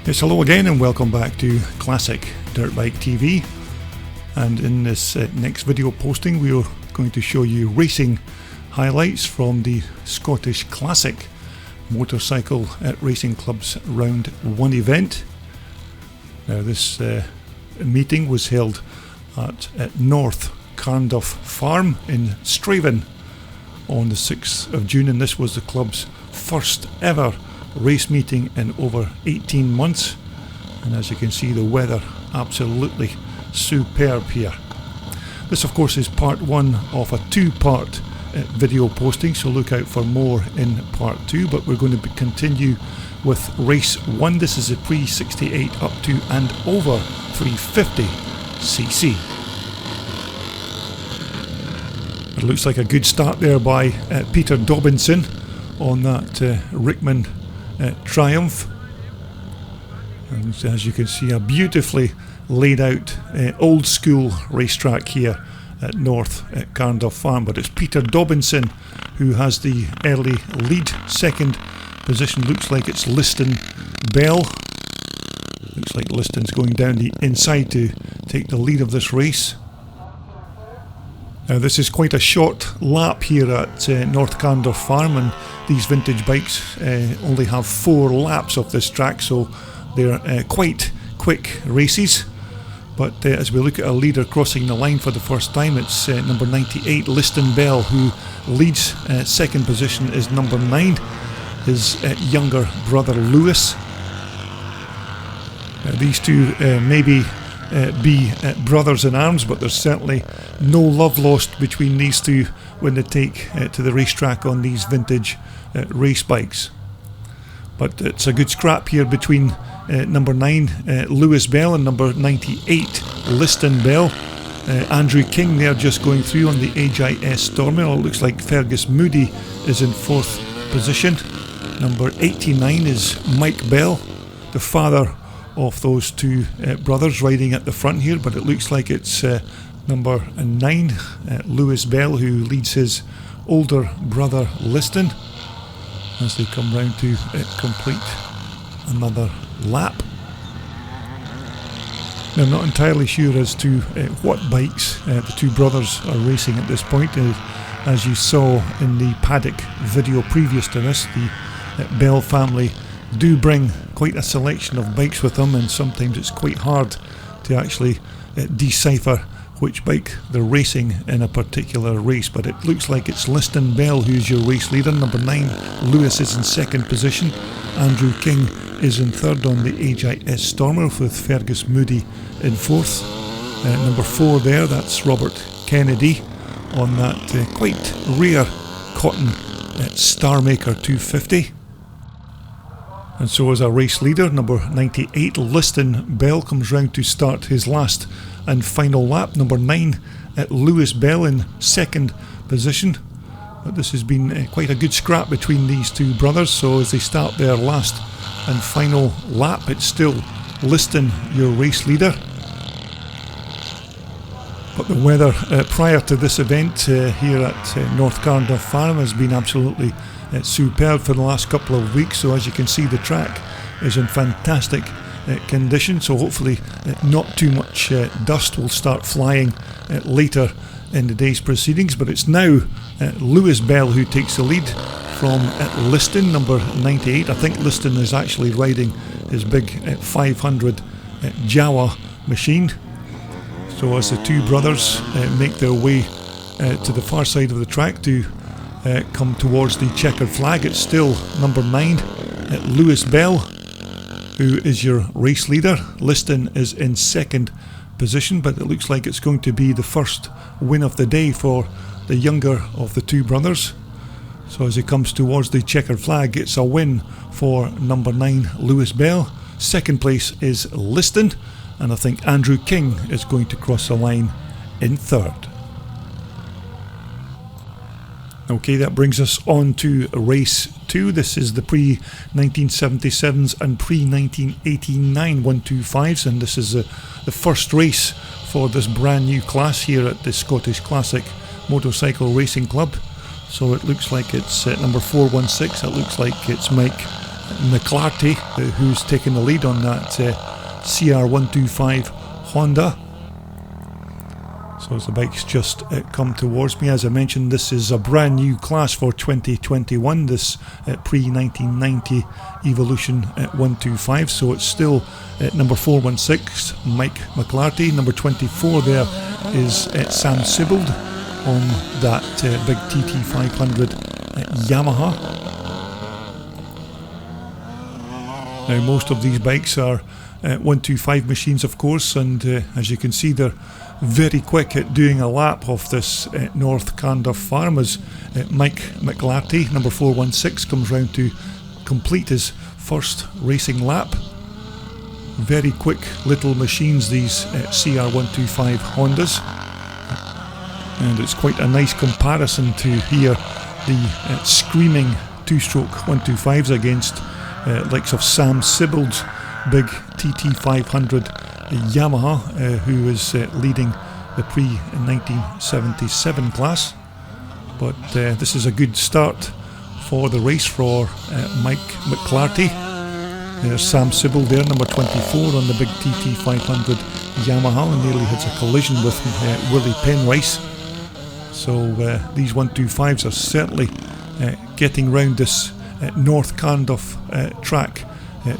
Yes, hello again and welcome back to Classic Dirt Bike TV, and in this next video posting we are going to show you racing highlights from the Scottish Classic Motorcycle at Racing Club's Round 1 event. Now this meeting was held at North Carnduff Farm in Strathaven on the 6th of June, and this was the club's first ever race meeting in over 18 months, and as you can see, the weather absolutely superb here. This of course is part one of a two-part video posting, so look out for more in part two, but we're going to continue with race one. This is a pre-68 up to and over 350cc. It looks like a good start there by Peter Dobinson on that Rickman Triumph, and as you can see, a beautifully laid out old school racetrack here at North Carnduff Farm. But it's Peter Dobinson who has the early lead. Second position looks like it's Liston Bell. Looks like Liston's going down the inside to take the lead of this race. Now this is quite a short lap here at North Carnduff Farm, and these vintage bikes only have 4 laps of this track, so they're quite quick races. But as we look at a leader crossing the line for the first time, it's number 98 Liston Bell who leads. Second position is number 9, his younger brother Lewis. These two maybe be brothers in arms, but there's certainly no love lost between these two when they take to the racetrack on these vintage race bikes. But it's a good scrap here between number 9 Lewis Bell and number 98 Liston Bell. Andrew King there just going through on the HIS Stormer. It looks like Fergus Moody is in 4th position. Number 89 is Mike Bell, the father of those two brothers riding at the front here, but it looks like it's number 9 Lewis Bell who leads his older brother Liston as they come round to complete another lap. Now, I'm not entirely sure as to what bikes the two brothers are racing at this point. As you saw in the paddock video previous to this, the Bell family do bring quite a selection of bikes with them, and sometimes it's quite hard to actually decipher which bike they're racing in a particular race. But it looks like it's Liston Bell who's your race leader. Number 9 Lewis is in 2nd position. Andrew King is in 3rd on the HIS Stormer, with Fergus Moody in 4th. Number 4 there, that's Robert Kennedy on that quite rare cotton Star Maker 250. And so as a race leader, number 98 Liston Bell comes round to start his last and final lap. Number 9 Lewis Bell in 2nd position. But this has been quite a good scrap between these two brothers, so as they start their last and final lap, it's still Liston your race leader. But the weather prior to this event here at North Carnduff Farm has been absolutely superb for the last couple of weeks, so as you can see, the track is in fantastic condition, so hopefully not too much dust will start flying later in the day's proceedings. But it's now Lewis Bell who takes the lead from Liston, number 98. I think Liston is actually riding his big 500 Jawa machine. So as the two brothers make their way to the far side of the track to come towards the checkered flag, it's still number 9 Lewis Bell who is your race leader. Liston is in 2nd position, but it looks like it's going to be the first win of the day for the younger of the two brothers. So as he comes towards the checkered flag, it's a win for number 9 Lewis Bell. 2nd place is Liston, and I think Andrew King is going to cross the line in 3rd. Okay, that brings us on to race 2. This is the pre-1977s and pre-1989 125s, and this is the first race for this brand new class here at the Scottish Classic Motorcycle Racing Club. So it looks like it's number 416, it looks like it's Mike McClarty, who's taken the lead on that CR125 Honda. So as the bikes just come towards me, as I mentioned, this is a brand new class for 2021, this pre-1990 Evolution 125. So it's still number 416, Mike McClarty. Number 24 there is Sam Sibbald on that big TT500 Yamaha. Now most of these bikes are 125 machines, of course, and as you can see, they're very quick at doing a lap of this North Carnduff Farm as Mike McClarty, number 416, comes round to complete his first racing lap. Very quick little machines, these CR125 Hondas, and it's quite a nice comparison to hear the screaming two-stroke 125s against likes of Sam Sibbald's big TT500 Yamaha, who is leading the pre-1977 class. But this is a good start for the race for Mike McClarty. There's Sam Sibbald there, number 24 on the big TT500 Yamaha, and nearly hits a collision with Willie Penrice. So these 125s are certainly getting round this North Carnduff track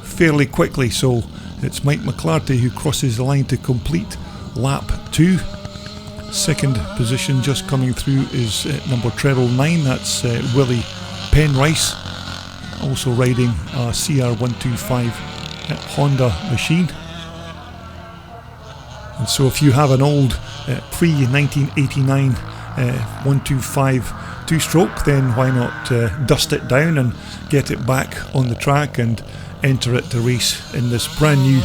fairly quickly. So it's Mike McClarty who crosses the line to complete lap 2. Second position just coming through is number treble 9, that's Willie Penrice, also riding a CR125 Honda machine. And so if you have an old pre-1989 125 two-stroke, then why not dust it down and get it back on the track and enter it to race in this brand new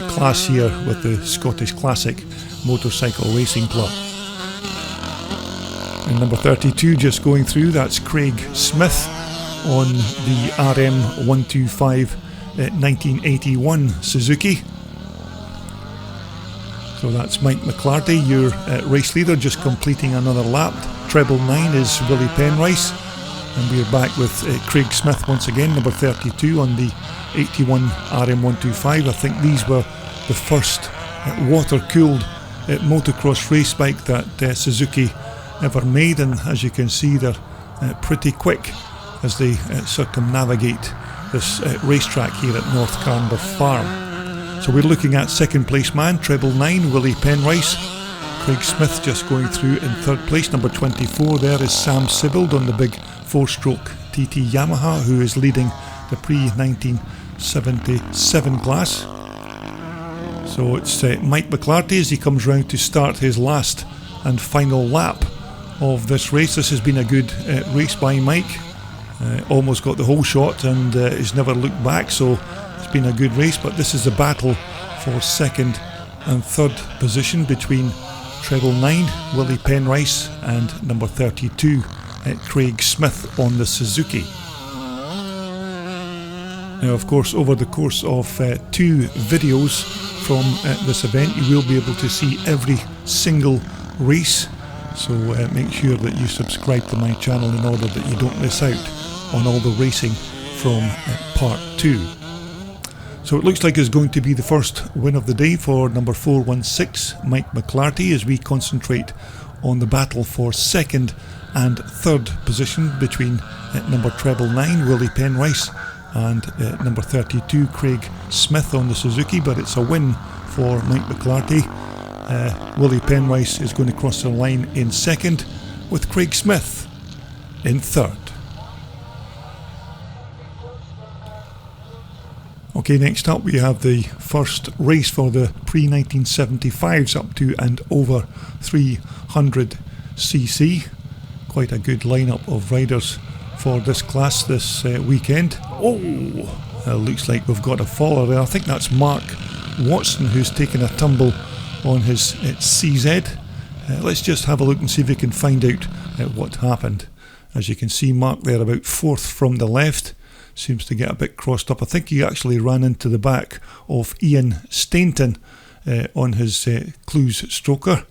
class here with the Scottish Classic Motorcycle Racing Club. And number 32 just going through, that's Craig Smith on the RM125 1981 Suzuki. So that's Mike McClarty, your race leader, just completing another lap. Treble 9 is Willie Penrice, and we're back with Craig Smith once again, number 32 on the 81 RM125. I think these were the first water-cooled motocross race bike that Suzuki ever made, and as you can see, they're pretty quick as they circumnavigate this racetrack here at North Carnduff Farm. So we're looking at second place man, treble 9, Willie Penrice. Craig Smith just going through in third place. Number 24 there is Sam Sibbald on the big 4-stroke TT Yamaha, who is leading the pre-1977 class. So it's Mike McClarty as he comes round to start his last and final lap of this race. This has been a good race by Mike. Almost got the whole shot and has never looked back, so it's been a good race. But this is a battle for second and third position between treble 9 Willie Penrice and number 32 Craig Smith on the Suzuki. Now, of course, over the course of 2 videos from this event, you will be able to see every single race. So make sure that you subscribe to my channel in order that you don't miss out on all the racing from part 2. So it looks like it's going to be the first win of the day for number 416 Mike McClarty, as we concentrate on the battle for second and third position between number treble 9 Willie Penrice and number 32 Craig Smith on the Suzuki. But it's a win for Mike McClarty. Willie Penrice is going to cross the line in second, with Craig Smith in third. Okay, next up we have the first race for the pre-1975s up to and over 300cc. Quite a good lineup of riders for this class this weekend. Oh, looks like we've got a faller there. I think that's Mark Watson who's taken a tumble on his CZ. Let's just have a look and see if we can find out what happened. As you can see, Mark there about 4th from the left. Seems to get a bit crossed up. I think he actually ran into the back of Ian Stainton on his Clues stroker.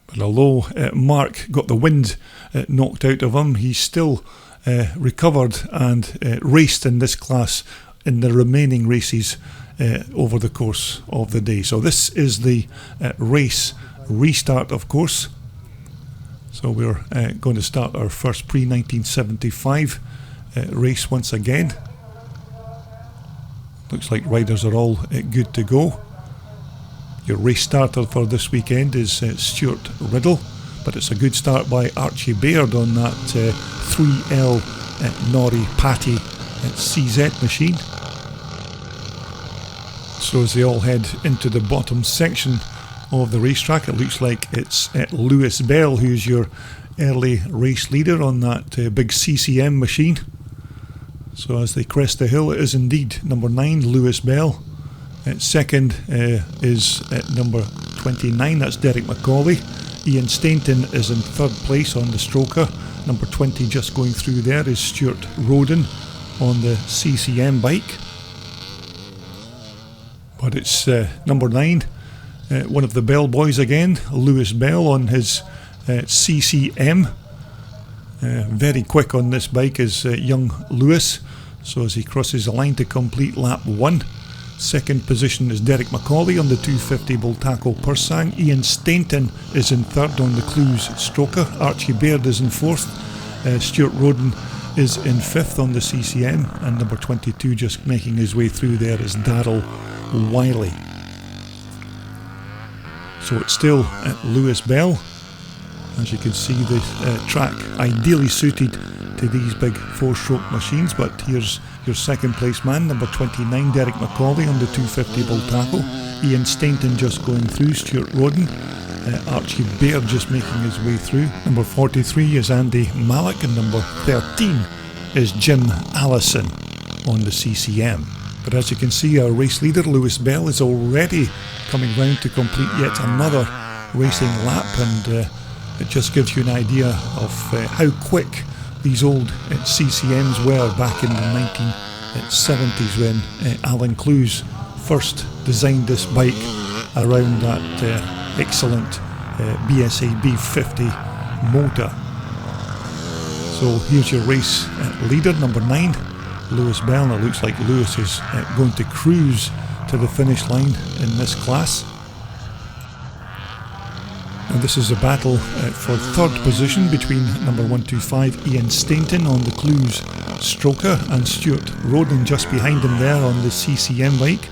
But although Mark got the wind knocked out of him, he still recovered and raced in this class in the remaining races over the course of the day. So this is the race restart, of course. So we're going to start our first pre-1975 race once again. Looks like riders are all good to go. Your race starter for this weekend is Stuart Riddle, but it's a good start by Archie Baird on that 3L Nori Patty CZ machine. So as they all head into the bottom section of the racetrack, it looks like it's Lewis Bell who's your early race leader on that big CCM machine. So as they crest the hill, it is indeed number 9, Lewis Bell. Second is number 29, that's Derek McCauley. Ian Stainton is in third place on the stroker. Number 20 just going through there is Stuart Roden on the CCM bike. But it's number 9, one of the Bell boys again, Lewis Bell on his CCM. Very quick on this bike is young Lewis. So as he crosses the line to complete lap 1. Second position is Derek McCauley on the 250 Bultaco Pursang. Ian Stainton is in third on the Clues stroker. Archie Baird is in fourth. Stuart Roden is in fifth on the CCM. And number 22 just making his way through there is Darryl Wiley. So it's still Lewis Bell. As you can see, the track ideally suited to these big 4-stroke machines, but here's your second place man, number 29, Derek McCauley on the 250 Bultaco. Ian Stainton just going through, Stuart Roden. Archie Baird just making his way through. Number 43 is Andy Mallock, and number 13 is Jim Allison on the CCM. But as you can see, our race leader, Lewis Bell, is already coming round to complete yet another racing lap, and it just gives you an idea of how quick these old CCMs were back in the 1970s when Alan Clues first designed this bike around that excellent BSA B50 motor. So here's your race leader, number 9, Lewis Bell. And it looks like Lewis is going to cruise to the finish line in this class. And this is a battle for third position between number 125 Ian Stainton on the Clues stroker and Stuart Roden just behind him there on the CCM bike.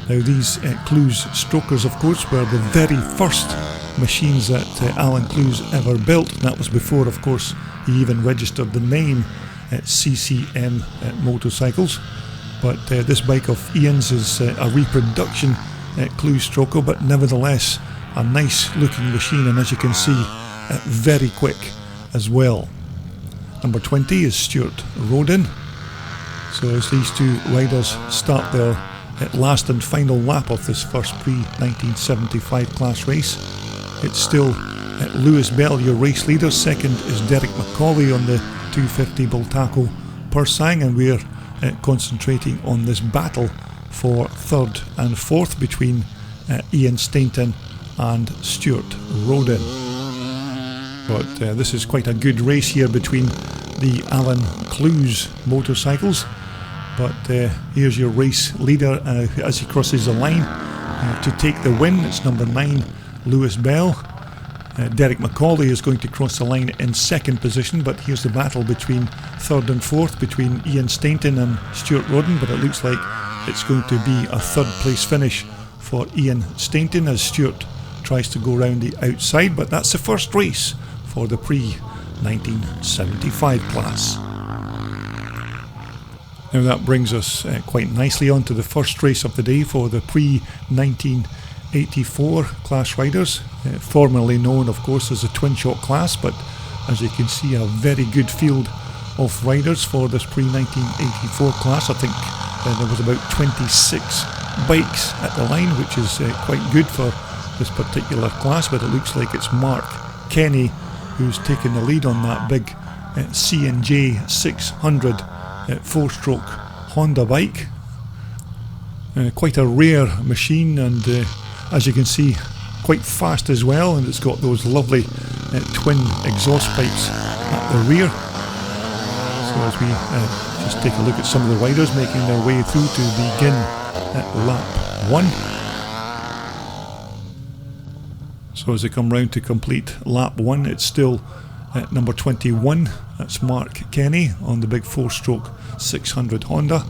Now these Clues strokers, of course, were the very first machines that Alan Clues ever built. And that was before, of course, he even registered the name CCM motorcycles. But this bike of Ian's is a reproduction Clues stroker, but nevertheless a nice looking machine, and as you can see, very quick as well. Number 20 is Stuart Roden. So as these two riders start their last and final lap of this first pre-1975 class race, it's still Lewis Bell, your race leader. Second is Derek McCauley on the 250 Bultaco Pursang, and we're concentrating on this battle for third and fourth between Ian Stainton and Stuart Roden. But this is quite a good race here between the Alan Clues motorcycles. But here's your race leader as he crosses the line to take the win. It's number 9, Lewis Bell. Derek McCauley is going to cross the line in second position, but here's the battle between third and fourth between Ian Stainton and Stuart Roden. But it looks like it's going to be a third place finish for Ian Stainton as Stuart tries to go round the outside, but that's the first race for the pre-1975 class. Now that brings us quite nicely on to the first race of the day for the pre-1984 class riders, formerly known of course as the Twin Shock class, but as you can see, a very good field of riders for this pre-1984 class. I think there was about 26 bikes at the line, which is quite good for this particular class, but it looks like it's Mark Kenny who's taken the lead on that big C&J 600 4-stroke Honda bike. Quite a rare machine, and as you can see, quite fast as well, and it's got those lovely twin exhaust pipes at the rear. So as we just take a look at some of the riders making their way through to begin at lap 1. So as they come round to complete lap 1, it's still at number 21, that's Mark Kenny on the big 4-stroke 600 Honda.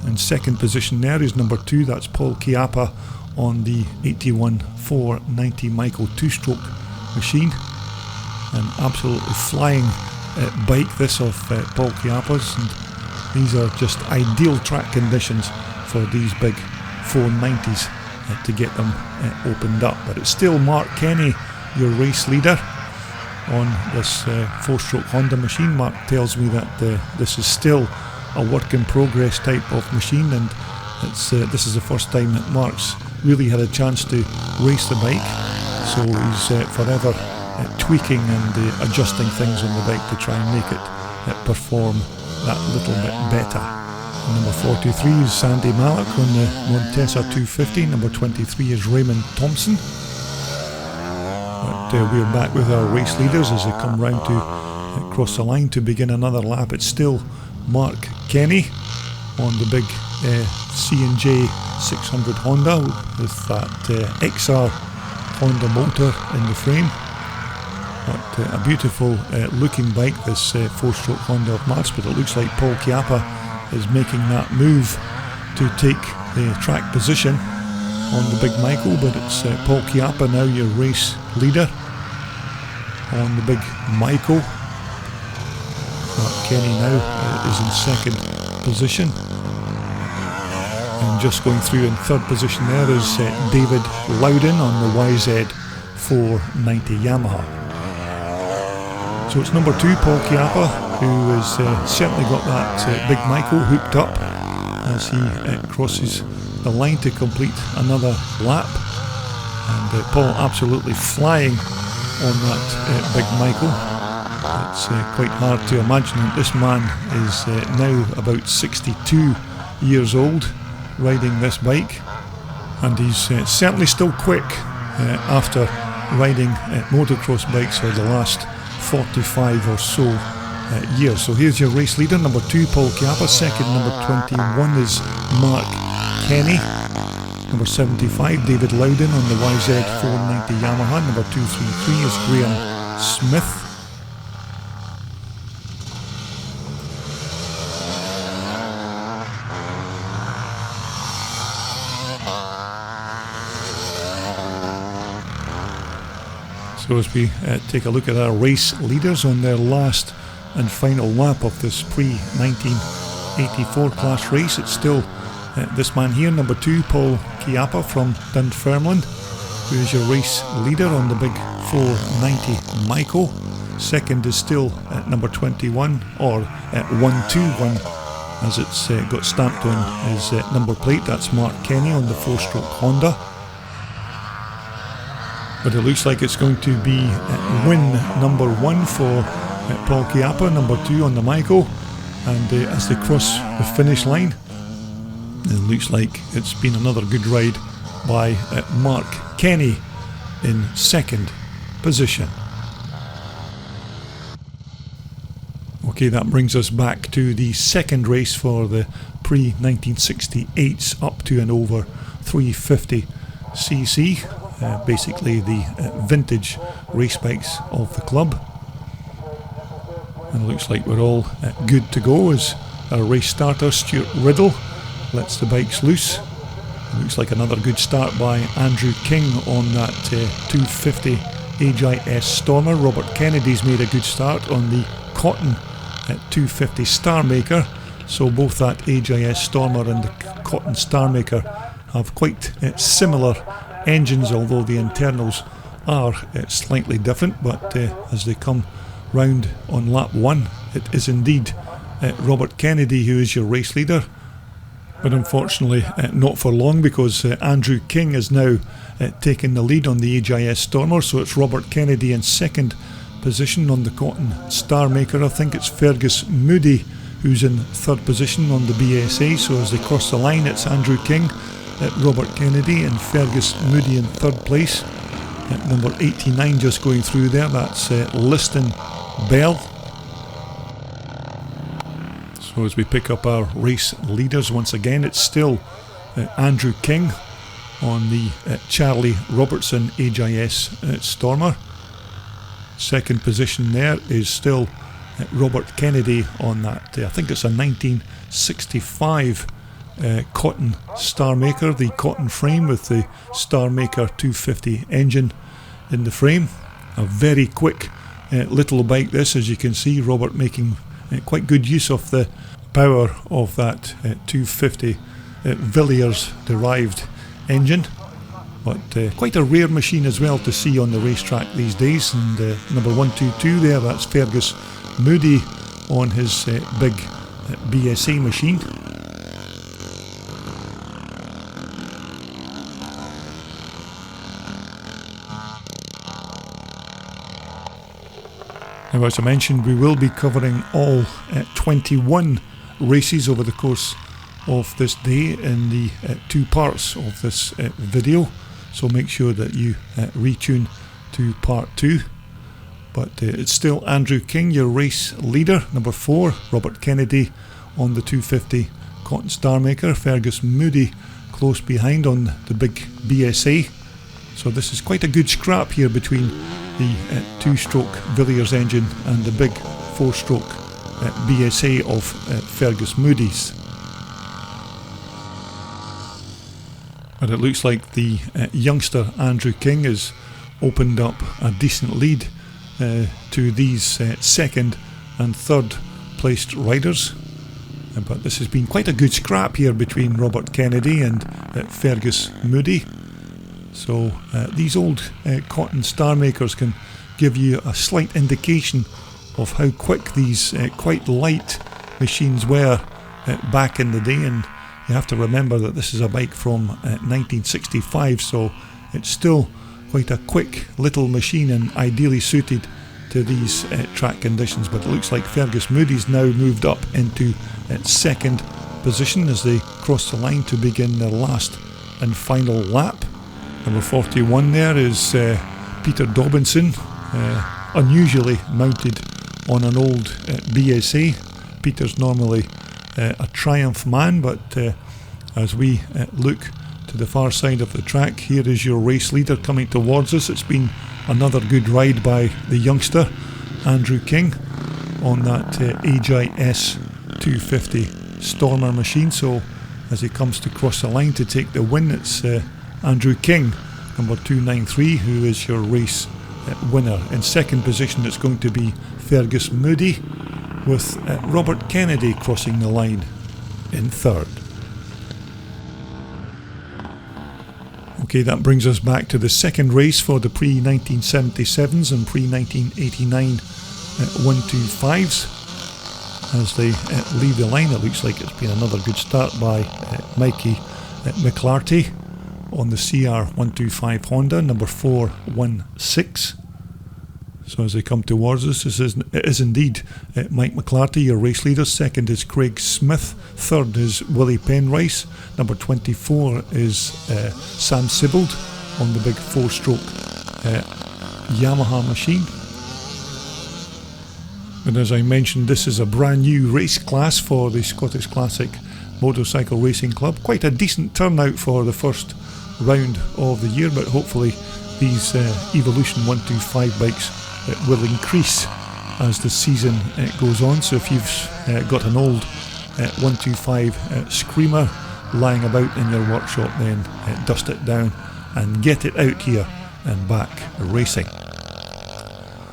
And second position there is number 2, that's Paul Chiappa on the 81 490 Michael 2-stroke machine. An absolutely flying bike this of Paul Chiappa's, and these are just ideal track conditions for these big 490s to get them opened up. But it's still Mark Kenny, your race leader on this 4-stroke Honda machine. Mark tells me that this is still a work in progress type of machine, and this is the first time that Mark's really had a chance to race the bike, so he's forever tweaking and adjusting things on the bike to try and make it perform that little bit better. Number 43 is Sandy Mallock on the Montesa 250. Number 23 is Raymond Thompson. But we're back with our race leaders as they come round to cross the line to begin another lap. It's still Mark Kenny on the big C&J 600 Honda with that XR Honda motor in the frame. But a beautiful looking bike, this 4-stroke Honda of Mark's, but it looks like Paul Chiappa is making that move to take the track position on the big Michael, but it's Paul Chiappa now your race leader on the big Michael. Kenny now is in second position, and just going through in third position there is David Loudon on the YZ490 Yamaha. So it's number 2, Paul Chiappa, who has certainly got that big Michael hooked up as he crosses the line to complete another lap. And Paul absolutely flying on that big Michael. It's quite hard to imagine that this man is now about 62 years old riding this bike, and he's certainly still quick after riding motocross bikes for the last 45 or so years. So here's your race leader, number 2 Paul Chiappa, second number 21 is Mark Kenny, number 75 David Loudon on the YZ490 Yamaha, number 233 is Graham Smith. So as we take a look at our race leaders on their last and final lap of this pre-1984 class race, it's still this man here, number 2, Paul Chiappa from Dunfermline, who is your race leader on the big 490 Michael. Second is still number 21, or 121 as it's got stamped on his number plate. That's Mark Kenny on the 4-stroke Honda. But it looks like it's going to be win number 1 for Paul Chiappa, number 2 on the Michael, and as they cross the finish line, it looks like it's been another good ride by Mark Kenny in second position. Okay, that brings us back to the second race for the pre-1968s up to and over 350cc. Basically the vintage race bikes of the club, and it looks like we're all good to go as our race starter Stuart Riddle lets the bikes loose. It looks like another good start by Andrew King on that 250 HIS Stormer. Robert Kennedy's made a good start on the Cotton 250 Star Maker, so both that HIS Stormer and the Cotton Star Maker have quite similar engines, although the internals are slightly different. But as they come round on lap 1, it is indeed Robert Kennedy who is your race leader, but unfortunately not for long, because Andrew King is now taking the lead on the HIS Stormer. So it's Robert Kennedy in second position on the Cotton Star Maker. I think it's Fergus Moody who's in third position on the BSA. So as they cross the line, it's Andrew King, Robert Kennedy and Fergus Moody in third place. Number 89 just going through there, that's Liston Bell. So as we pick up our race leaders once again, it's still Andrew King on the Charlie Robertson HIS Stormer. Second position there is still Robert Kennedy on that, I think it's a 1965 Cotton Star Maker, the cotton frame with the Star Maker 250 engine in the frame. A very quick little bike this, as you can see, Robert making quite good use of the power of that 250 Villiers derived engine. But quite a rare machine as well to see on the racetrack these days. And number 122 there, that's Fergus Moody on his big BSA machine. Now, as I mentioned, we will be covering all 21 races over the course of this day in the two parts of this video, so make sure that you retune to part 2. But it's still Andrew King, your race leader. Number 4, Robert Kennedy on the 250 Cotton Star Maker. Fergus Moody close behind on the big BSA. So this is quite a good scrap here between the 2-stroke Villiers engine and the big 4-stroke BSA of Fergus Moody's. But it looks like the youngster Andrew King has opened up a decent lead to these second and third placed riders. But this has been quite a good scrap here between Robert Kennedy and Fergus Moody. So these old cotton star makers can give you a slight indication of how quick these quite light machines were back in the day. And you have to remember that this is a bike from 1965, so it's still quite a quick little machine and ideally suited to these track conditions. But it looks like Fergus Moody's now moved up into second position as they cross the line to begin their last and final lap. Number 41 there is Peter Dobinson, unusually mounted on an old BSA. Peter's normally a Triumph man, but as we look to the far side of the track, here is your race leader coming towards us. It's been another good ride by the youngster Andrew King on that HIS 250 Stormer machine. So as he comes to cross the line to take the win, it's Andrew King, number 293, who is your race winner. In second position it's going to be Fergus Moody, with Robert Kennedy crossing the line in third. Okay, that brings us back to the second race for the pre-1977s and pre-1989 125s. As they leave the line, it looks like it's been another good start by Mikey McClarty on the CR125 Honda, number 416. So as they come towards us, it is indeed Mike McClarty, your race leader. Second is Craig Smith. Third is Willie Penrice. Number 24 is Sam Sibbald on the big 4-stroke Yamaha machine. And as I mentioned, this is a brand new race class for the Scottish Classic Motorcycle Racing Club. Quite a decent turnout for the first round of the year, but hopefully these Evolution 125 bikes will increase as the season goes on. So if you've got an old 125 Screamer lying about in your workshop, then dust it down and get it out here and back racing.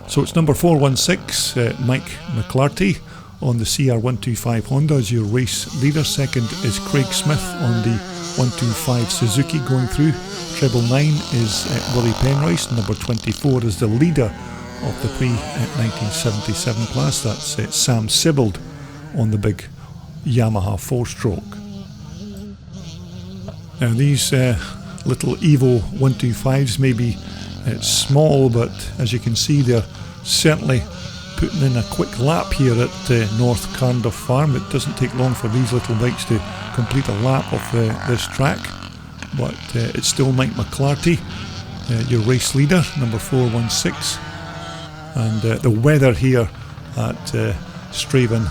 So it's number 416, Mike McClarty on the CR125 Honda as your race leader. Second is Craig Smith on the 125 Suzuki going through. Treble 9 is Willie Penrice. Number 24 is the leader of the pre-1977 class. That's Sam Sibbald on the big Yamaha 4-stroke. Now these little Evo 125s may be small, but as you can see, they're certainly putting in a quick lap here at North Carnduff Farm. It doesn't take long for these little bikes to complete a lap of this track, but it's still Mike McClarty, your race leader, number 416. And the weather here at Strathaven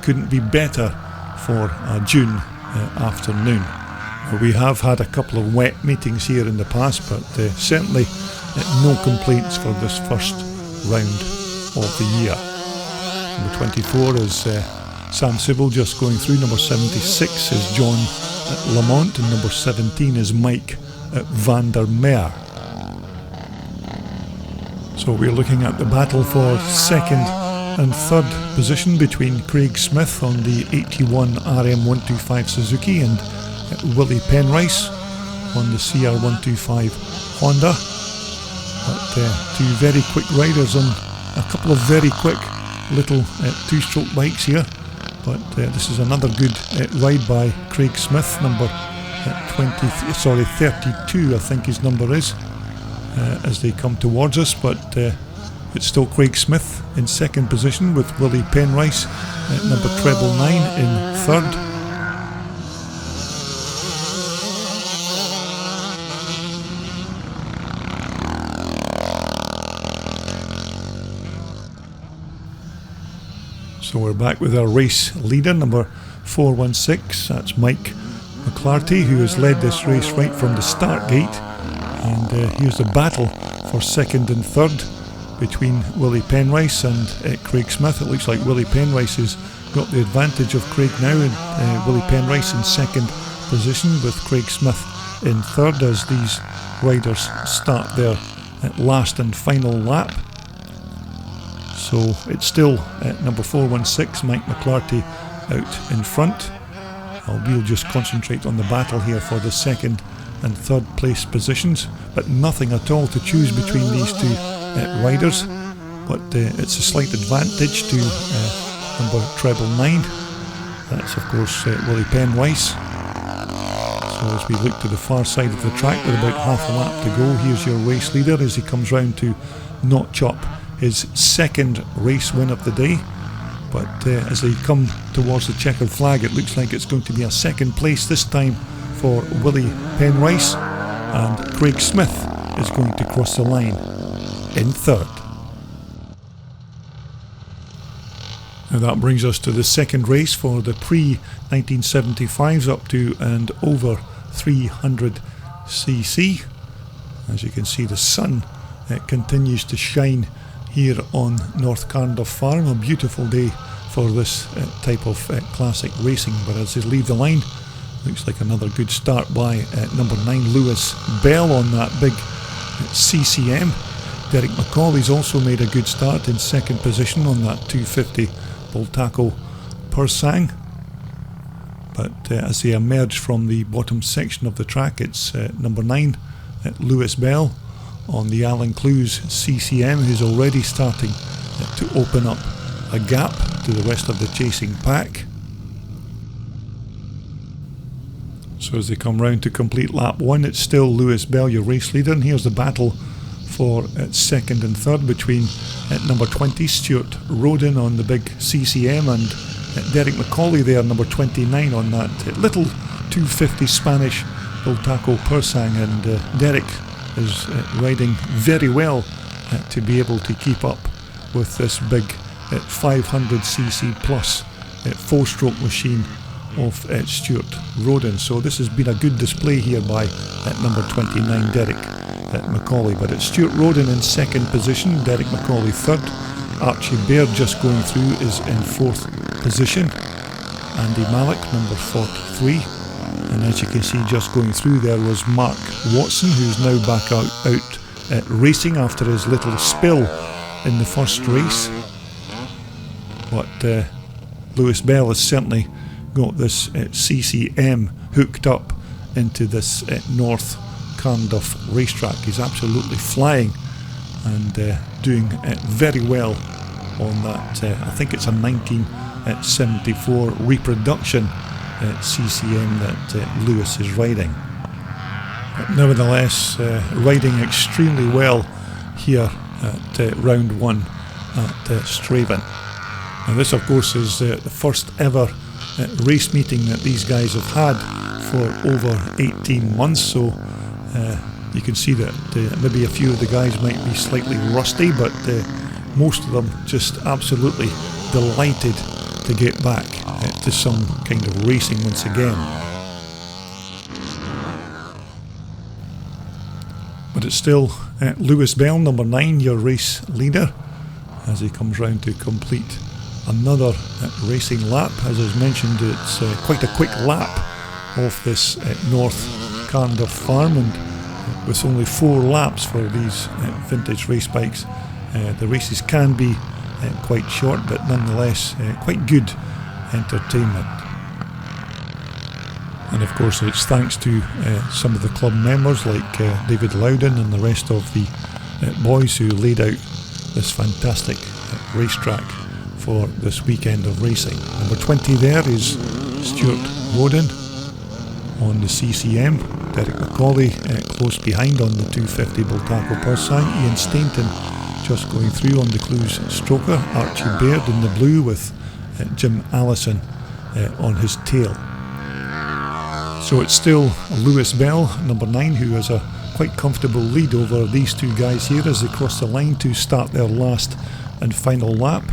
couldn't be better for a June afternoon. We have had a couple of wet meetings here in the past, but certainly no complaints for this first round of the year. Number 24 is Sam Sybil just going through. Number 76 is John Lamont, and number 17 is Mike van der Meer. So we're looking at the battle for second and third position between Craig Smith on the 81 RM125 Suzuki and Willie Penrice on the CR125 Honda. But two very quick riders on a couple of very quick little two-stroke bikes here. But this is another good ride by Craig Smith, number 32 I think his number is, as they come towards us. But it's still Craig Smith in second position with Willie Penrice at number 999 in third. So we're back with our race leader, number 416, that's Mike McClarty, who has led this race right from the start gate. And here's the battle for second and third between Willie Penrice and Craig Smith. It looks like Willie Penrice has got the advantage of Craig now, and Willie Penrice in second position with Craig Smith in third as these riders start their last and final lap. So it's still number 416, Mike McClarty, out in front. We'll just concentrate on the battle here for the second and third place positions, but nothing at all to choose between these two riders. But it's a slight advantage to number 999. That's of course Willie Penrice. So as we look to the far side of the track with about half a lap to go, here's your race leader as he comes round to notch up his second race win of the day. But as they come towards the checkered flag, it looks like it's going to be a second place this time for Willie Penrice, and Craig Smith is going to cross the line in third. Now that brings us to the second race for the pre-1975s up to and over 300cc. As you can see, the sun continues to shine here on North Carnduff Farm. A beautiful day for this type of classic racing. But as they leave the line, looks like another good start by number 9 Lewis Bell on that big CCM. Derek McCauley's also made a good start in second position on that 250 Bultaco Persang. But as they emerge from the bottom section of the track, it's number 9 Lewis Bell on the Alan Clues CCM, who's already starting to open up a gap to the rest of the chasing pack. So as they come round to complete lap 1, it's still Lewis Bell, your race leader, and here's the battle for second and third between number 20 Stuart Roden on the big CCM and Derek McCauley there, number 29 on that little 250 Spanish Bultaco Persang, and Derek is riding very well to be able to keep up with this big 500cc plus 4-stroke machine of Stuart Roden. So this has been a good display here by number 29 Derek McCauley. But it's Stuart Roden in second position, Derek McCauley third, Archie Baird just going through is in fourth position, Andy Malik number 43. And as you can see, just going through there was Mark Watson, who's now back out racing after his little spill in the first race. But Lewis Bell has certainly got this CCM hooked up into this North Carnduff racetrack. He's absolutely flying and doing very well on that. I think it's a 1974 reproduction CCM that Lewis is riding. But nevertheless, riding extremely well here at round 1 at Strathaven. And this of course is the first ever race meeting that these guys have had for over 18 months, so you can see that maybe a few of the guys might be slightly rusty, but most of them just absolutely delighted to get back to some kind of racing once again. But it's still Lewis Bell, number 9, your race leader, as he comes round to complete another racing lap. As I mentioned, it's quite a quick lap of this North Carnduff Farm, and with only 4 laps for these vintage race bikes, the races can be quite short, but nonetheless quite good entertainment. And of course it's thanks to some of the club members like David Loudon and the rest of the boys who laid out this fantastic racetrack for this weekend of racing. Number 20 there is Stuart Roden on the CCM, Derek Macaulay close behind on the 250 Bultaco Pursan, Ian Stainton just going through on the Clues Stroker, Archie Baird in the blue with Jim Allison on his tail. So it's still Lewis Bell, number 9, who has a quite comfortable lead over these two guys here as they cross the line to start their last and final lap.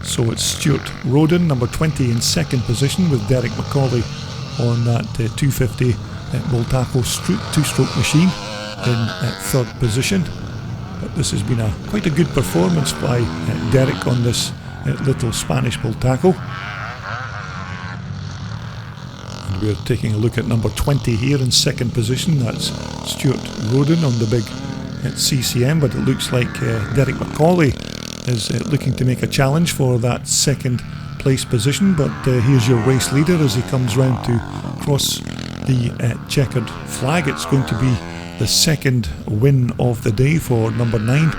So it's Stuart Roden, number 20, in second position, with Derek Macaulay on that 250 Bultaco two-stroke machine in third position. But this has been quite a good performance by Derek on this little Spanish Bultaco. And we're taking a look at number 20 here in second position. That's Stuart Roden on the big CCM, but it looks like Derek Macaulay is looking to make a challenge for that second place position. But here's your race leader as he comes round to cross the checkered flag. It's going to be the second win of the day for number 9,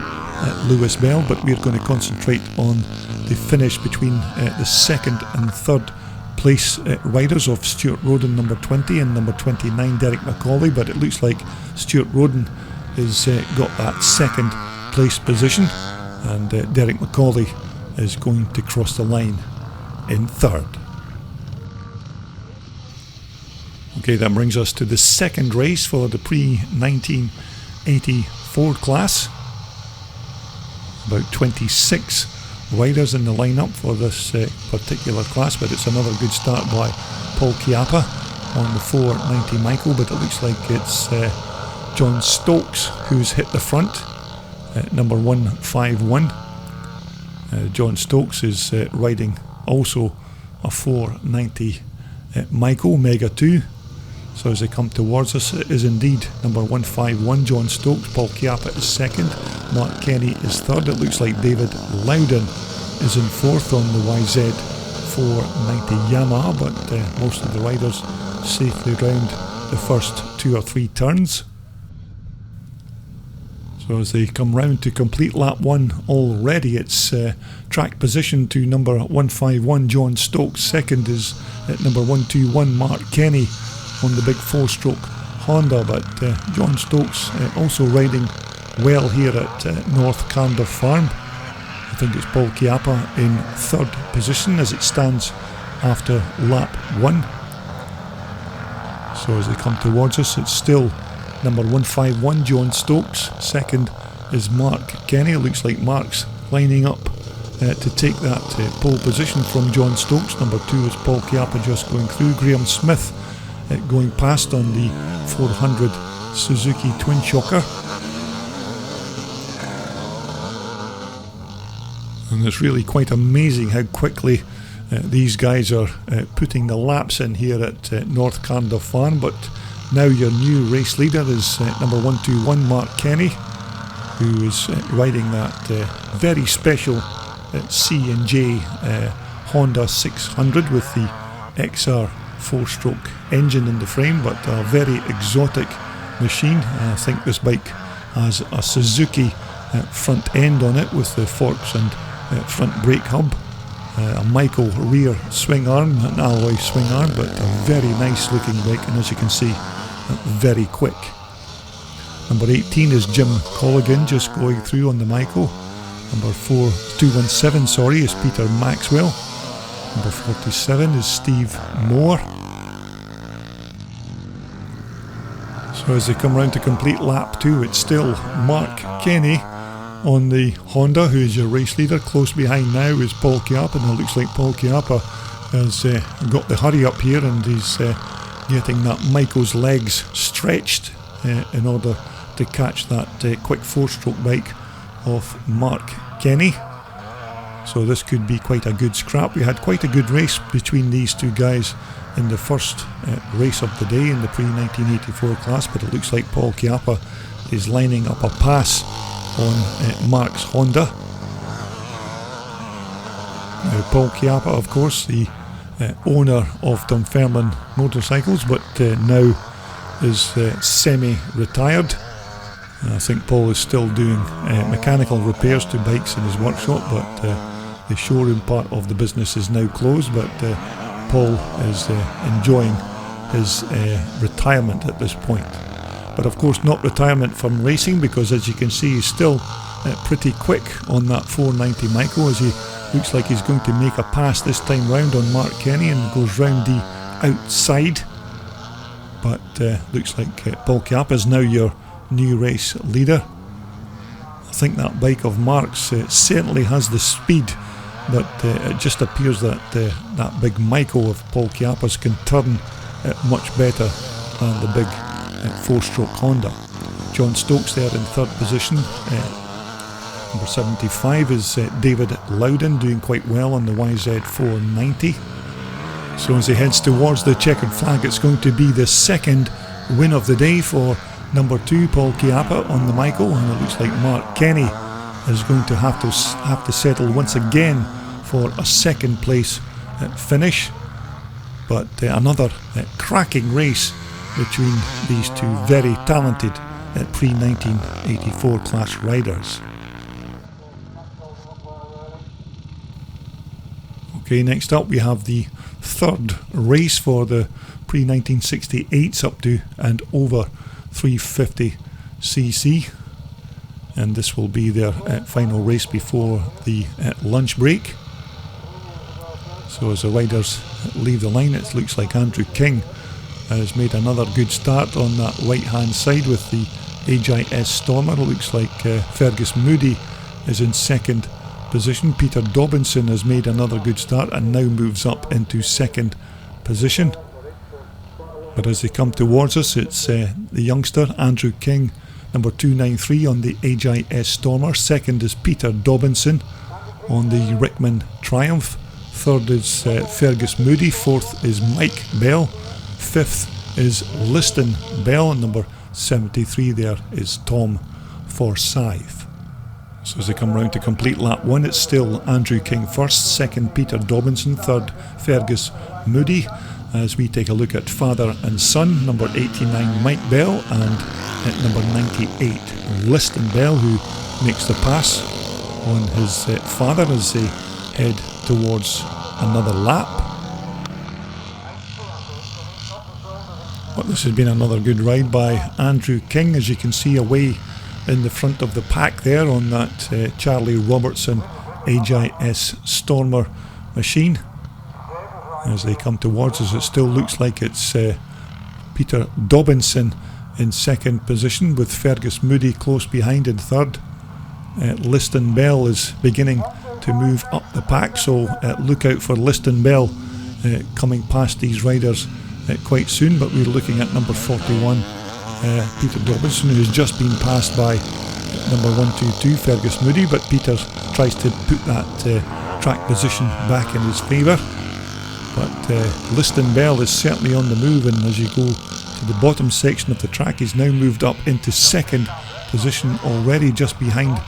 Lewis Bell, but we're going to concentrate on the finish between the second and third place riders of Stuart Roden, number 20, and number 29, Derek Macaulay. But it looks like Stuart Roden has got that second place position, and Derek Macaulay is going to cross the line in third. Okay, that brings us to the second race for the pre-1984 class. About 26 riders in the lineup for this particular class, but it's another good start by Paul Chiappa on the 490 Michael, but it looks like it's John Stokes who's hit the front, number 151. John Stokes is riding also a 490 Michael Mega 2. So as they come towards us, it is indeed number 151, John Stokes. Paul Chiappa is second, Mark Kenny is third. It looks like David Loudon is in fourth on the YZ 490 Yamaha, but most of the riders safely round the first 2 or 3 turns. So as they come round to complete lap 1 already, it's track position to number 151, John Stokes. Second is at number 121, Mark Kenny on the big 4-stroke Honda, but John Stokes also riding well here at North Carnduff Farm. I think it's Paul Chiappa in third position as it stands after lap 1. So as they come towards us, it's still number 151, John Stokes. Second is Mark Kenny. It looks like Mark's lining up to take that pole position from John Stokes. Number 2 is Paul Chiappa just going through. Graham Smith going past on the 400 Suzuki Twin Shocker. And it's really quite amazing how quickly these guys are putting the laps in here at North Carnduff Farm. But now your new race leader is number 121, Mark Kenny, who is riding that very special C&J Honda 600 with the XR 4-stroke engine in the frame, but a very exotic machine. I think this bike has a Suzuki front end on it with the forks and front brake hub, a Michael rear swing arm, an alloy swing arm, but a very nice looking bike, and as you can see, very quick. Number 18 is Jim Colligan just going through on the Michael. Number 217 is Peter Maxwell. Number 47 is Steve Moore. So as they come round to complete lap 2, it's still Mark Kenny on the Honda, who is your race leader. Close behind now is Paul Chiappa, and it looks like Paul Chiappa has got the hurry up here, and he's getting that Michael's legs stretched in order to catch that quick 4-stroke bike of Mark Kenny. So this could be quite a good scrap. We had quite a good race between these two guys in the first race of the day in the pre-1984 class, but it looks like Paul Chiappa is lining up a pass on Mark's Honda. Now Paul Chiappa, of course, the owner of Dunfermline Motorcycles, but now is semi-retired. I think Paul is still doing mechanical repairs to bikes in his workshop, but the showroom part of the business is now closed. But Paul is enjoying his retirement at this point. But of course not retirement from racing, because as you can see he's still pretty quick on that 490 micro, as he looks like he's going to make a pass this time round on Mark Kenny and goes round the outside. But looks like Paul Chiappa is now your new race leader. I think that bike of Mark's certainly has the speed, but it just appears that that big Micro of Paul Chiappa's can turn much better than the big 4-stroke Honda. John Stokes there in third position. Number 75 is David Loudon, doing quite well on the YZ490. So as he heads towards the checkered flag, it's going to be the second win of the day for number 2, Paul Chiappa on the Michael, and it looks like Mark Kenny is going to have to settle once again for a second place finish. But another cracking race between these two very talented pre-1984 class riders. Okay, next up we have the third race for the pre-1968s up to and over 350cc, and this will be their final race before the lunch break. So as the riders leave the line, it looks like Andrew King has made another good start on that right hand side with the HIS Stormer. It looks like Fergus Moody is in second position. Peter Dobinson has made another good start and now moves up into second position. But as they come towards us, it's the youngster Andrew King, number 293 on the HIS Stormer. Second is Peter Dobinson on the Rickman Triumph. Third is Fergus Moody. Fourth is Mike Bell. Fifth is Liston Bell, and number 73 there is Tom Forsyth. So as they come round to complete lap 1, it's still Andrew King first, second Peter Dobinson, third Fergus Moody. As we take a look at father and son, number 89 Mike Bell and at number 98 Liston Bell, who makes the pass on his father as they head towards another lap. But this has been another good ride by Andrew King, as you can see away in the front of the pack there on that Charlie Robertson HIS Stormer machine. As they come towards us, it still looks like it's Peter Dobinson in second position, with Fergus Moody close behind in third. Liston Bell is beginning to move up the pack, so look out for Liston Bell coming past these riders quite soon. But we're looking at number 41 Peter Dobinson, who has just been passed by number 122 Fergus Moody, but Peter tries to put that track position back in his favour. But Liston Bell is certainly on the move, and as you go to the bottom section of the track, he's now moved up into second position already, just behind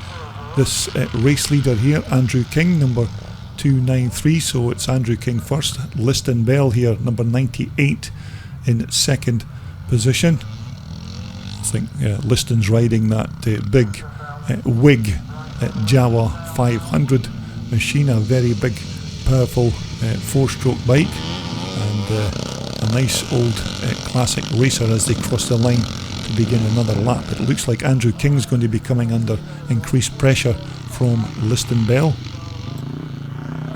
this race leader here, Andrew King, number 293. So it's Andrew King first, Liston Bell here, number 98 in second position. I think Liston's riding that big Wig Jawa 500 machine, a very big powerful 4-stroke bike, and a nice old classic racer as they cross the line to begin another lap. It looks like Andrew King's going to be coming under increased pressure from Liston Bell,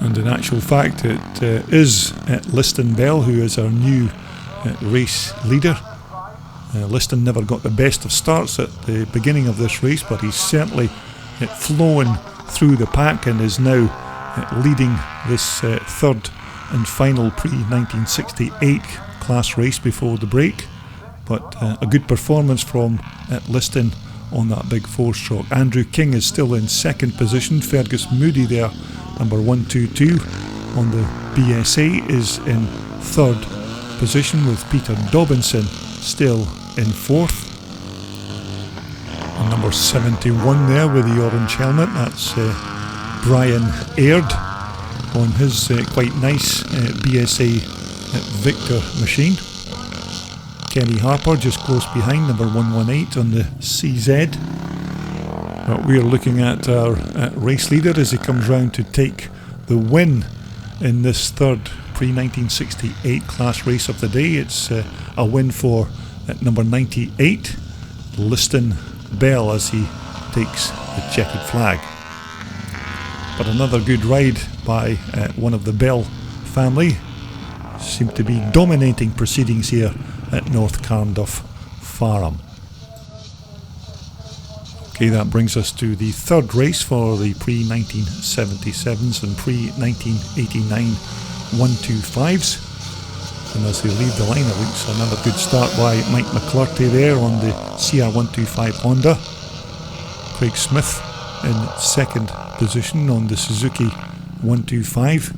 and in actual fact it is Liston Bell who is our new race leader. Liston never got the best of starts at the beginning of this race, but he's certainly flowing through the pack and is now leading this third and final pre-1968 class race before the break. But a good performance from Liston on that big 4-stroke. Andrew King is still in second position. Fergus Moody there, number 122 on the BSA, is in third position, with Peter Dobinson still in fourth. And number 71 there with the orange helmet, that's Brian Aird on his quite nice BSA Victor machine. Kenny Harper just close behind, number 118 on the CZ. But we're looking at our race leader as he comes round to take the win in this third pre-1968 class race of the day. It's a win for number 98, Liston Bell, as he takes the checkered flag. But another good ride by one of the Bell family. Seemed to be dominating proceedings here at North Carnduff Farm. Okay, that brings us to the third race for the pre-1977s and pre-1989 125s. And as they leave the line, it looks another good start by Mike McClurty there on the CR125 Honda. Craig Smith in second position on the Suzuki 125.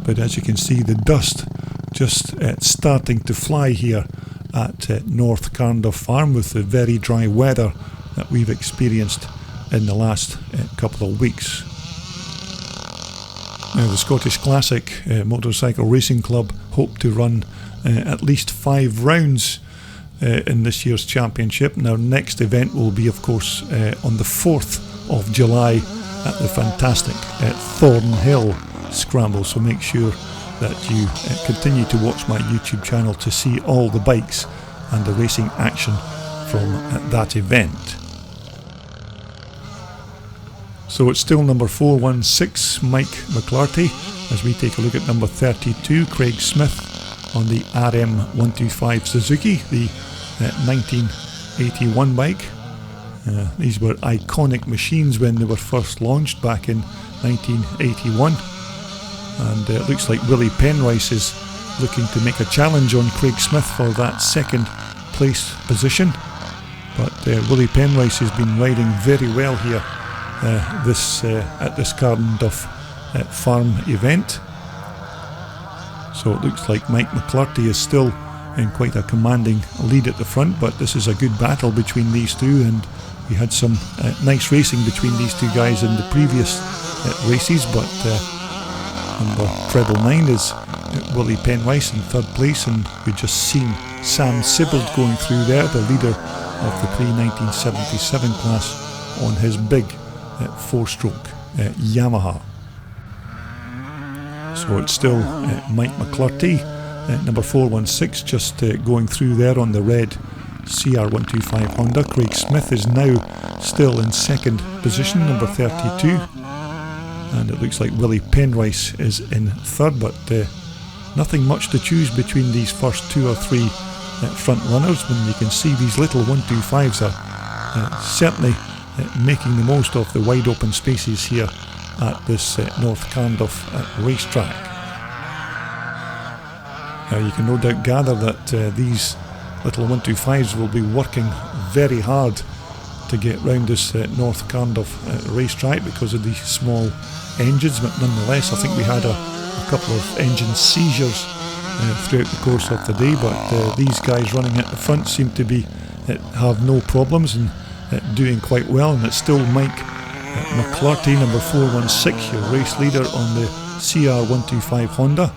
But as you can see, the dust just starting to fly here at North Carnduff Farm with the very dry weather that we've experienced in the last couple of weeks. Now, the Scottish Classic Motorcycle Racing Club hope to run at least 5 rounds in this year's championship. And our next event will be, of course, on the 4th of July at the fantastic Thornhill Scramble. So make sure that you continue to watch my YouTube channel to see all the bikes and the racing action from that event. So it's still number 416, Mike McClarty, as we take a look at number 32, Craig Smith on the RM125 Suzuki, the 1981 bike. These were iconic machines when they were first launched back in 1981. And it looks like Willie Penrice is looking to make a challenge on Craig Smith for that second place position. But Willie Penrice has been riding very well here at this Carnduff Farm event. So it looks like Mike McClurty is still in quite a commanding lead at the front, but this is a good battle between these two, and we had some nice racing between these two guys in the previous races. But number treble 9 is Willie Penrice in third place, and we've just seen Sam Sibbald going through there, the leader of the pre-1977 class, on his big 4-stroke Yamaha. So it's still Mike McClurty, number 416, just going through there on the red CR125 Honda. Craig Smith is now still in second position, number 32. And it looks like Willie Penrice is in third, but nothing much to choose between these first 2 or 3 front runners, when you can see these little 125s are certainly making the most of the wide open spaces here at this North Carnduff racetrack. Now you can no doubt gather that these little 125s will be working very hard to get round this North Carnduff racetrack because of these small engines, but nonetheless I think we had a couple of engine seizures throughout the course of the day, but these guys running at the front seem to be have no problems and doing quite well. And it's still Mike McClurty, number 416, your race leader on the CR125 Honda.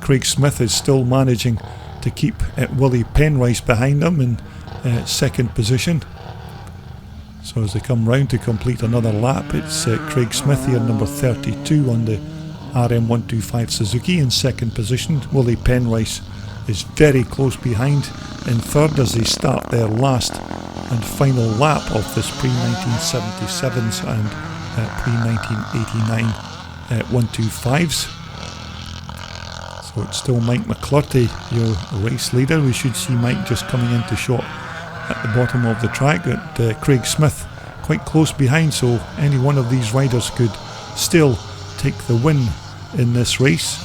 Craig Smith is still managing to keep Willie Penrice behind him in second position. So as they come round to complete another lap, it's Craig Smith here, number 32 on the RM125 Suzuki in second position. Willie Penrice is very close behind in third as they start their last and final lap of this pre-1977s and pre-1989 125s. So it's still Mike McClurty, your race leader. We should see Mike just coming into shot at the bottom of the track, but Craig Smith quite close behind, so any one of these riders could still take the win in this race.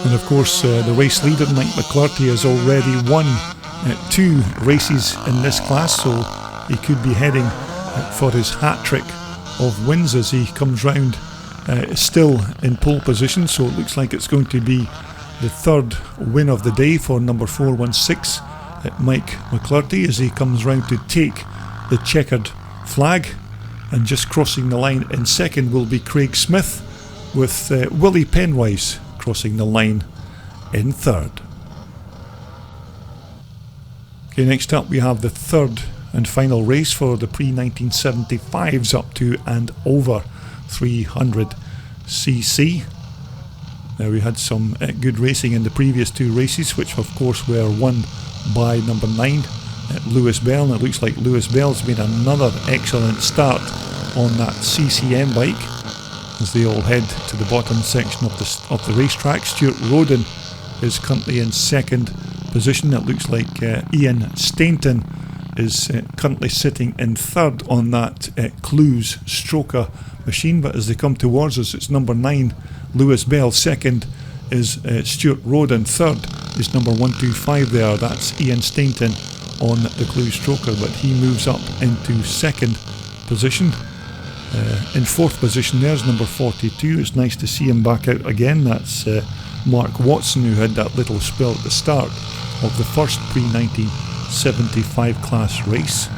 And of course the race leader, Mike McClurty, has already won 2 races in this class, so he could be heading for his hat-trick of wins as he comes round still in pole position. So it looks like it's going to be the 3rd win of the day for number 416 Mike McClurty as he comes round to take the checkered flag. And just crossing the line in second will be Craig Smith, with Willie Penwise crossing the line in 3rd. Okay, next up we have the 3rd and final race for the pre-1975s up to and over 300cc. Now, we had some good racing in the previous 2 races, which of course were won by number 9 Lewis Bell, and it looks like Lewis Bell's made another excellent start on that CCM bike as they all head to the bottom section of the racetrack. Stuart Roden is currently in 2nd position. It looks like Ian Stainton is currently sitting in 3rd on that Clues Stroker machine, but as they come towards us, it's number 9 Lewis Bell, 2nd is Stuart Roden, 3rd is number 125 there, that's Ian Stainton on the Clues Stroker, but he moves up into 2nd position. In 4th position there's number 42. It's nice to see him back out again. That's Mark Watson, who had that little spill at the start of the first pre-1975 class race.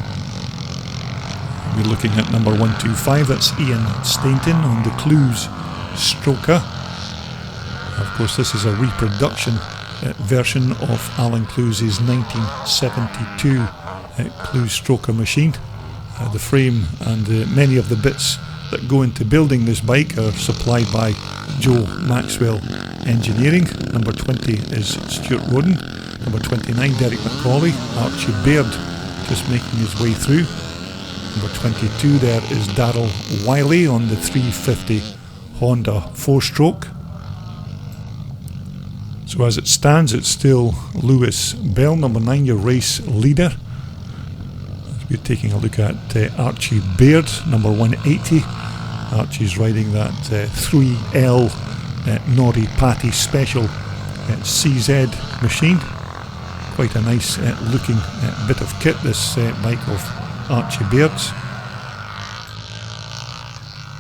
We're looking at number 125, that's Ian Stainton on the Clues Stroker. Of course, this is a reproduction version of Alan Clues' 1972 Clues Stroker machine. The frame and many of the bits that go into building this bike are supplied by Joe Maxwell Engineering. Number 20 is Stuart Roden. Number 29, Derek McCauley. Archie Baird just making his way through. Number 22 there is Darryl Wiley on the 350 Honda 4-stroke. So as it stands, it's still Lewis Bell, number 9, your race leader. We're taking a look at Archie Baird, number 180. Archie's riding that 3L Nori Patty Special CZ machine. Quite a nice looking bit of kit, this bike of Archie Baird's.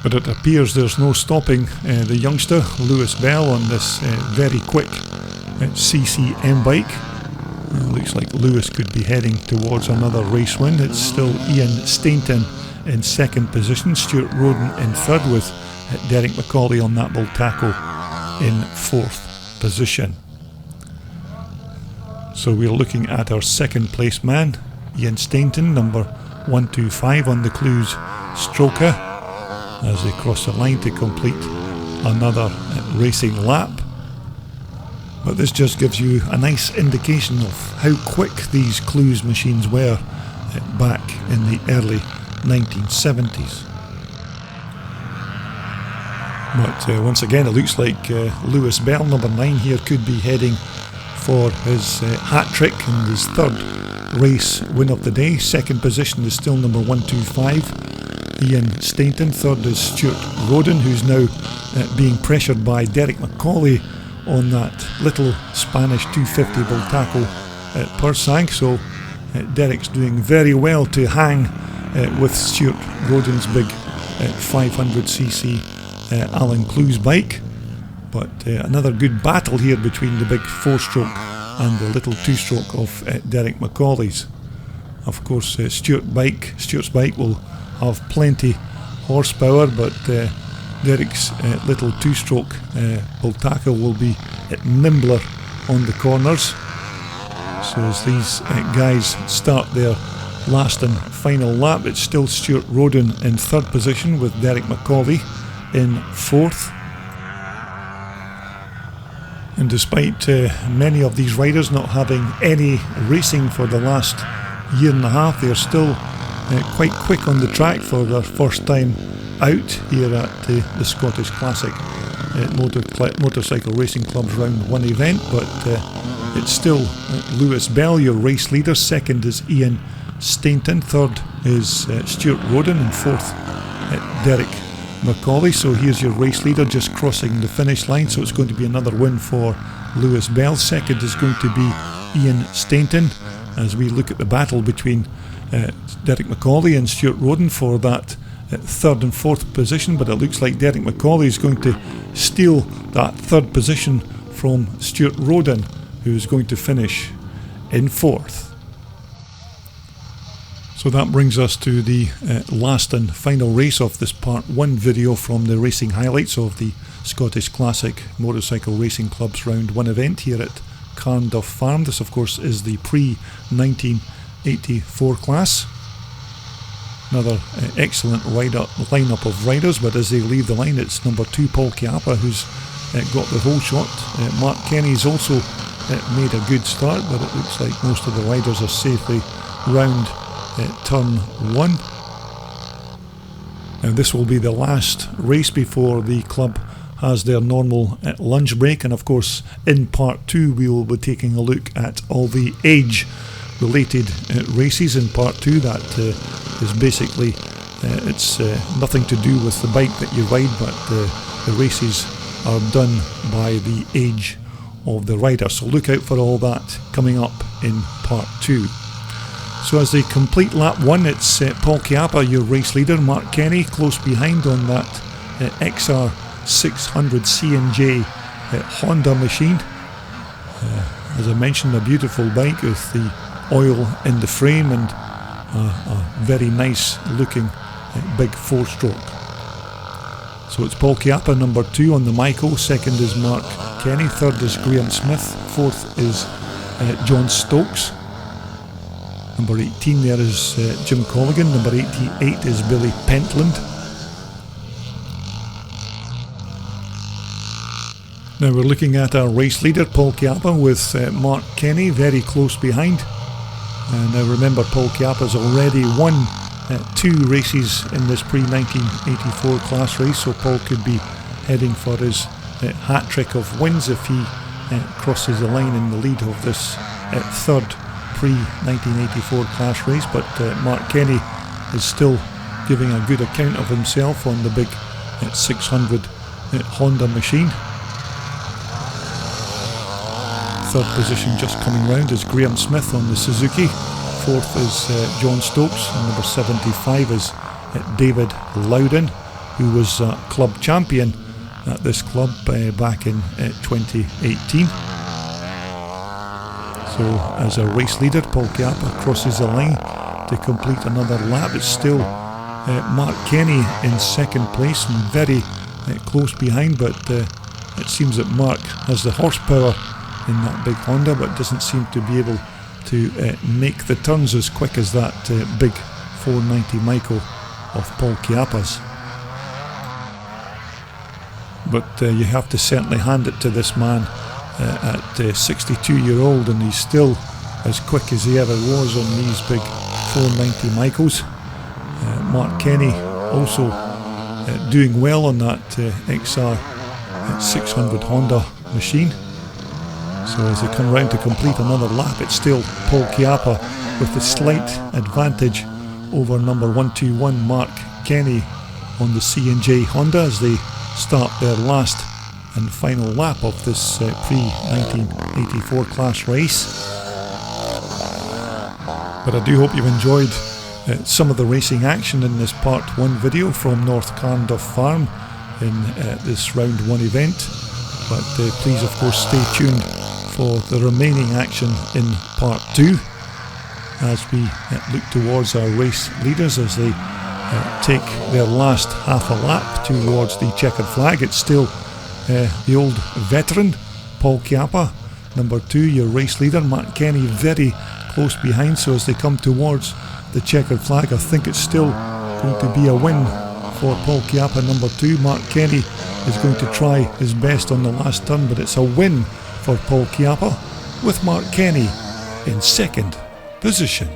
But it appears there's no stopping the youngster Lewis Bell on this very quick CCM bike. Looks like Lewis could be heading towards another race win. It's still Ian Stainton in 2nd position, Stuart Roden in 3rd, with Derek McCauley on that Bultaco in 4th position. So we're looking at our 2nd place man, Ian Stainton, number 125 on the Clues Stroker, as they cross the line to complete another racing lap. But this just gives you a nice indication of how quick these Clues machines were back in the early 1970s. But once again, it looks like Lewis Bell, number 9 here, could be heading for his hat-trick and his 3rd race win of the day. 2nd position is still number 125, Ian Stainton. 3rd is Stuart Roden, who's now being pressured by Derek McCauley on that little Spanish 250 Bultaco Pursang. So Derek's doing very well to hang with Stuart Roden's big 500cc Alan Clues bike. But another good battle here between the big 4-stroke and the little 2-stroke of Derek McCauley's. Of course, Stuart's bike will have plenty horsepower, but Derek's little 2-stroke Bultaco will be nimbler on the corners. So as these guys start their last and final lap, it's still Stuart Roden in 3rd position with Derek McCauley in 4th. And despite many of these riders not having any racing for the last year and a half, they're still quite quick on the track for their first time out here at the Scottish Classic Motorcycle Racing Club's Round 1 event. But it's still Lewis Bell, your race leader. 2nd is Ian Stainton. 3rd is Stuart Roden, and fourth Derek McCauley. So here's your race leader just crossing the finish line, so it's going to be another win for Lewis Bell. Second is going to be Ian Stainton, as we look at the battle between Derek McCauley and Stuart Roden for that third and fourth position, but it looks like Derek McCauley is going to steal that third position from Stuart Roden, who is going to finish in fourth. So that brings us to the last and final race of this part 1 video from the racing highlights of the Scottish Classic Motorcycle Racing Club's Round 1 event here at Carnduff Farm. This of course is the pre-1984 class. Another excellent lineup of riders, but as they leave the line, it's number 2 Paul Chiappa who's got the whole shot. Mark Kenny's also made a good start, but it looks like most of the riders are safely round turn 1. Now this will be the last race before the club has their normal lunch break, and of course in part 2 we will be taking a look at all the age related races in part 2. That is basically it's nothing to do with the bike that you ride, but the races are done by the age of the rider, so look out for all that coming up in part 2. So as they complete lap 1, it's Paul Chiappa, your race leader. Mark Kenny close behind on that XR 600 C&J Honda machine. As I mentioned, a beautiful bike with the oil in the frame and a very nice looking big 4-stroke. So it's Paul Chiappa, number 2 on the Michael. Second is Mark Kenny. Third is Graham Smith. Fourth is John Stokes. Number 18 there is Jim Colligan. Number 88 is Billy Pentland. Now we're looking at our race leader Paul Chiappa with Mark Kenny very close behind. And now remember, Paul Chiappa's already won 2 races in this pre-1984 class race, so Paul could be heading for his hat-trick of wins if he crosses the line in the lead of this third pre-1984 class race. But Mark Kenny is still giving a good account of himself on the big 600 Honda machine. Third position just coming round is Graham Smith on the Suzuki. Fourth is John Stokes, and number 75 is David Loudon, who was club champion at this club back in 2018. So as a race leader, Paul Chiappa crosses the line to complete another lap. It's still Mark Kenny in second place and very close behind, but it seems that Mark has the horsepower in that big Honda, but doesn't seem to be able to make the turns as quick as that big 490 Michael of Paul Chiappa's. But you have to certainly hand it to this man at 62-year-old, and he's still as quick as he ever was on these big 490 Michaels. Mark Kenny also doing well on that XR 600 Honda machine. So as they come round to complete another lap, it's still Paul Chiappa with the slight advantage over number 121 Mark Kenny on the C&J Honda as they start their last and final lap of this pre-1984 class race. But I do hope you've enjoyed some of the racing action in this part 1 video from North Carnduff Farm in this round 1 event. But please of course stay tuned for the remaining action in part 2 as we look towards our race leaders as they take their last half a lap towards the checkered flag. It's still the old veteran Paul Chiappa, number 2, your race leader. Mark Kenny very close behind, so as they come towards the checkered flag, I think it's still going to be a win for Paul Chiappa, number 2. Mark Kenny is going to try his best on the last turn, but it's a win for Paul Chiappa with Mark Kenny in second position.